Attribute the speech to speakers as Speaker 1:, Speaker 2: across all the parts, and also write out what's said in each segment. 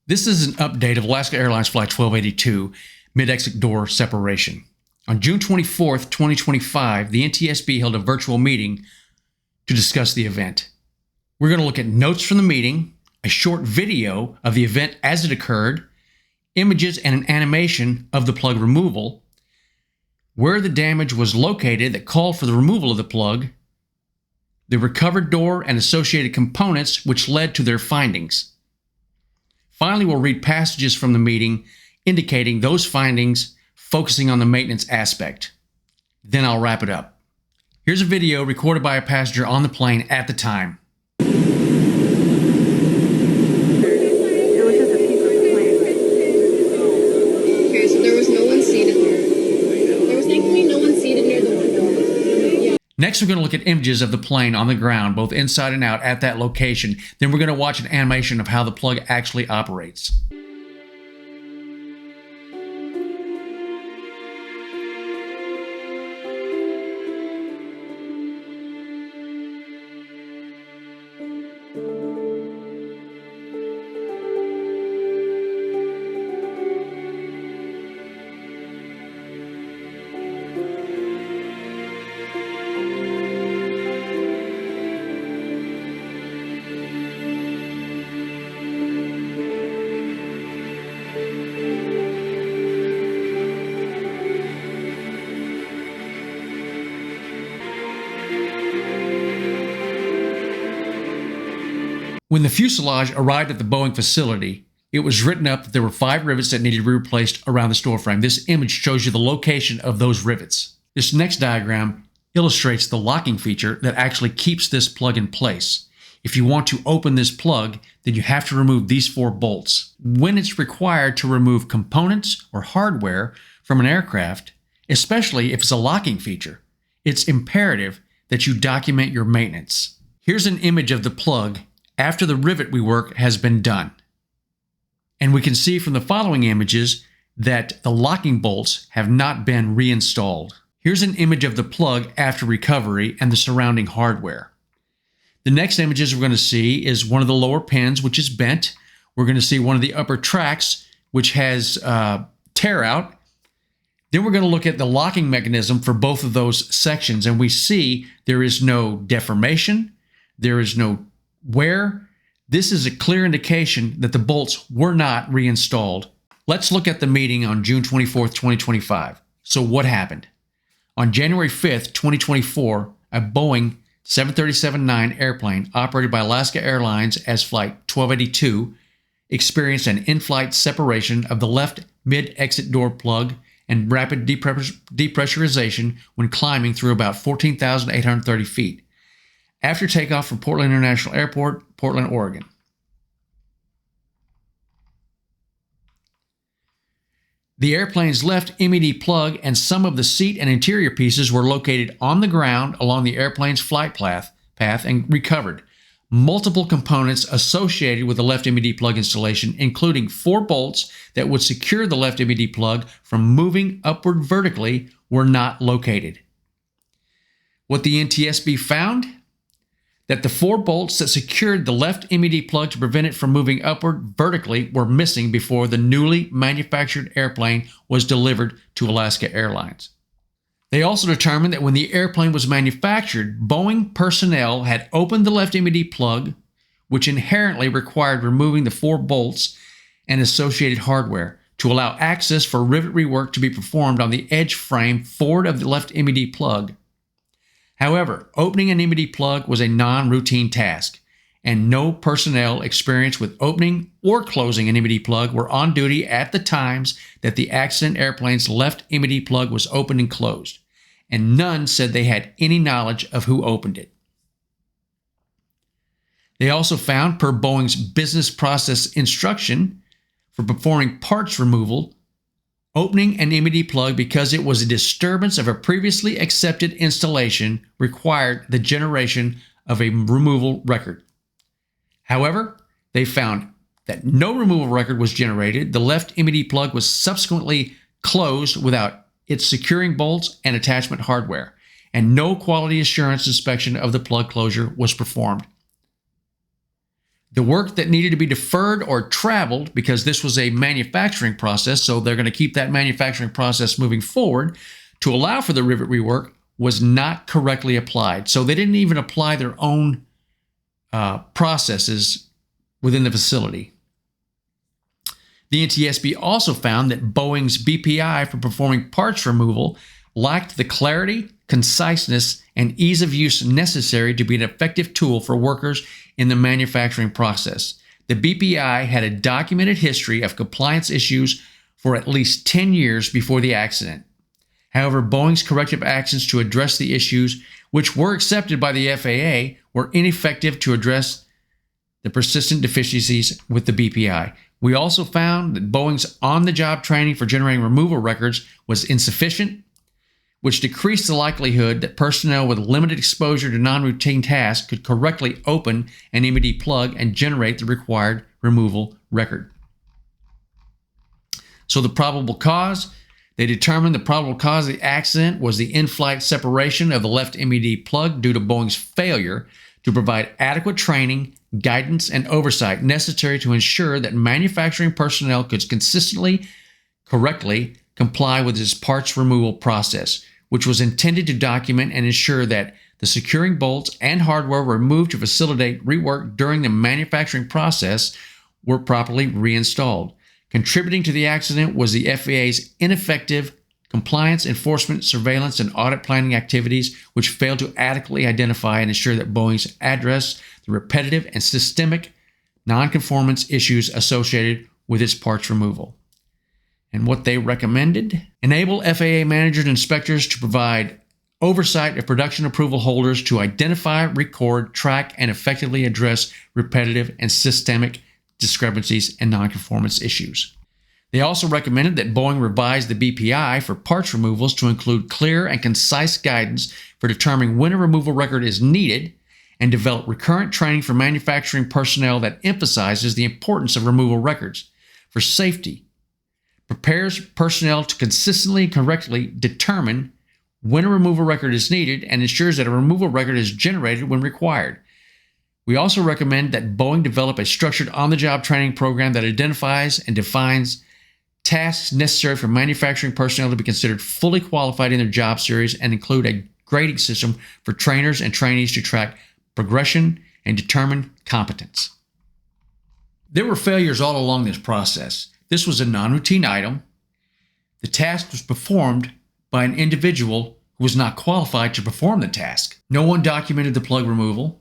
Speaker 1: This is an update of Alaska Airlines Flight 1282 mid-exit door separation. On June 24th, 2025, the NTSB held a virtual meeting to discuss the event. We're going to look at notes from the meeting, a short video of the event as it occurred, images and an animation of the plug removal, where the damage was located that called for the removal of the plug, the recovered door and associated components which led to their findings. Finally, we'll read passages from the meeting indicating those findings, focusing on the maintenance aspect. Then I'll wrap it up. Here's a video recorded by a passenger on the plane at the time.
Speaker 2: It was just a piece of plane.
Speaker 3: Okay, so there was no one seated there. There was thankfully no one seated near the window.
Speaker 1: Next, we're going to look at images of the plane on the ground, both inside and out at that location. Then we're going to watch an animation of how the plug actually operates. When the fuselage arrived at the Boeing facility, it was written up that there were 5 rivets that needed to be replaced around the store frame. This image shows you the location of those rivets. This next diagram illustrates the locking feature that actually keeps this plug in place. If you want to open this plug, then you have to remove these 4 bolts. When it's required to remove components or hardware from an aircraft, especially if it's a locking feature, it's imperative that you document your maintenance. Here's an image of the plug after the rivet rework has been done. And we can see from the following images that the locking bolts have not been reinstalled. Here's an image of the plug after recovery and the surrounding hardware. The next images we're going to see is one of the lower pins, which is bent. We're going to see one of the upper tracks, which has tear out. Then we're going to look at the locking mechanism for both of those sections, and we see there is no deformation, there is no wear. This is a clear indication that the bolts were not reinstalled. Let's look at the meeting on June 24th, 2025. So what happened? On January 5th, 2024, a Boeing 737-9 airplane operated by Alaska Airlines as Flight 1282 experienced an in-flight separation of the left mid-exit door plug and rapid depressurization when climbing through about 14,830 feet. After takeoff from Portland International Airport, Portland, Oregon. The airplane's left MED plug and some of the seat and interior pieces were located on the ground along the airplane's flight path and recovered. Multiple components associated with the left MED plug installation, including 4 bolts that would secure the left MED plug from moving upward vertically, were not located. What the NTSB found? That the 4 bolts that secured the left MED plug to prevent it from moving upward vertically were missing before the newly manufactured airplane was delivered to Alaska Airlines. They also determined that when the airplane was manufactured, Boeing personnel had opened the left MED plug, which inherently required removing the 4 bolts and associated hardware to allow access for rivet rework to be performed on the edge frame forward of the left MED plug. However, opening an MED plug was a non-routine task, and no personnel experienced with opening or closing an MED plug were on duty at the times that the accident airplane's left MED plug was opened and closed, and none said they had any knowledge of who opened it. They also found, per Boeing's business process instruction for performing parts removal, opening an MED plug because it was a disturbance of a previously accepted installation required the generation of a removal record. However, they found that no removal record was generated. The left MED plug was subsequently closed without its securing bolts and attachment hardware, and no quality assurance inspection of the plug closure was performed. The work that needed to be deferred or traveled, because this was a manufacturing process, so they're going to keep that manufacturing process moving forward to allow for the rivet rework, was not correctly applied. So they didn't even apply their own processes within the facility. The NTSB also found that Boeing's BPI for performing parts removal lacked the clarity, conciseness, and ease of use necessary to be an effective tool for workers in the manufacturing process. The BPI had a documented history of compliance issues for at least 10 years before the accident. However, Boeing's corrective actions to address the issues, which were accepted by the FAA, were ineffective to address the persistent deficiencies with the BPI. We also found that Boeing's on-the-job training for generating removal records was insufficient, which decreased the likelihood that personnel with limited exposure to non-routine tasks could correctly open an MED plug and generate the required removal record. So the probable cause, they determined the probable cause of the accident was the in-flight separation of the left MED plug due to Boeing's failure to provide adequate training, guidance, and oversight necessary to ensure that manufacturing personnel could consistently, correctly comply with its parts removal process, which was intended to document and ensure that the securing bolts and hardware removed to facilitate rework during the manufacturing process were properly reinstalled. Contributing to the accident was the FAA's ineffective compliance, enforcement, surveillance, and audit planning activities, which failed to adequately identify and ensure that Boeing's addressed the repetitive and systemic nonconformance issues associated with its parts removal. And what they recommended: enable FAA managers and inspectors to provide oversight of production approval holders to identify, record, track, and effectively address repetitive and systemic discrepancies and nonconformance issues. They also recommended that Boeing revise the BPI for parts removals to include clear and concise guidance for determining when a removal record is needed, and develop recurrent training for manufacturing personnel that emphasizes the importance of removal records for safety, prepares personnel to consistently and correctly determine when a removal record is needed, and ensures that a removal record is generated when required. We also recommend that Boeing develop a structured on-the-job training program that identifies and defines tasks necessary for manufacturing personnel to be considered fully qualified in their job series, and include a grading system for trainers and trainees to track progression and determine competence. There were failures all along this process. This was a non-routine item. The task was performed by an individual who was not qualified to perform the task. No one documented the plug removal,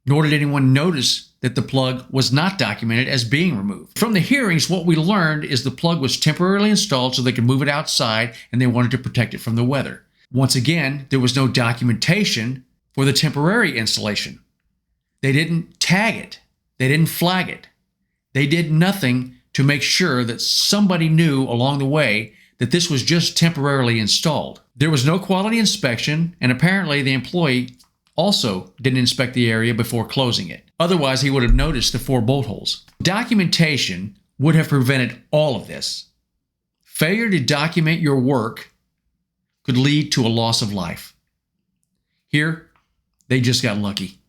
Speaker 1: nor did anyone notice that the plug was not documented as being removed. From the hearings, what we learned is the plug was temporarily installed so they could move it outside, and they wanted to protect it from the weather. Once again, there was no documentation for the temporary installation. They didn't tag it. They didn't flag it. They did nothing to make sure that somebody knew along the way that this was just temporarily installed. There was no quality inspection, and apparently the employee also didn't inspect the area before closing it. Otherwise, he would have noticed the 4 bolt holes. Documentation would have prevented all of this. Failure to document your work could lead to a loss of life. Here, they just got lucky.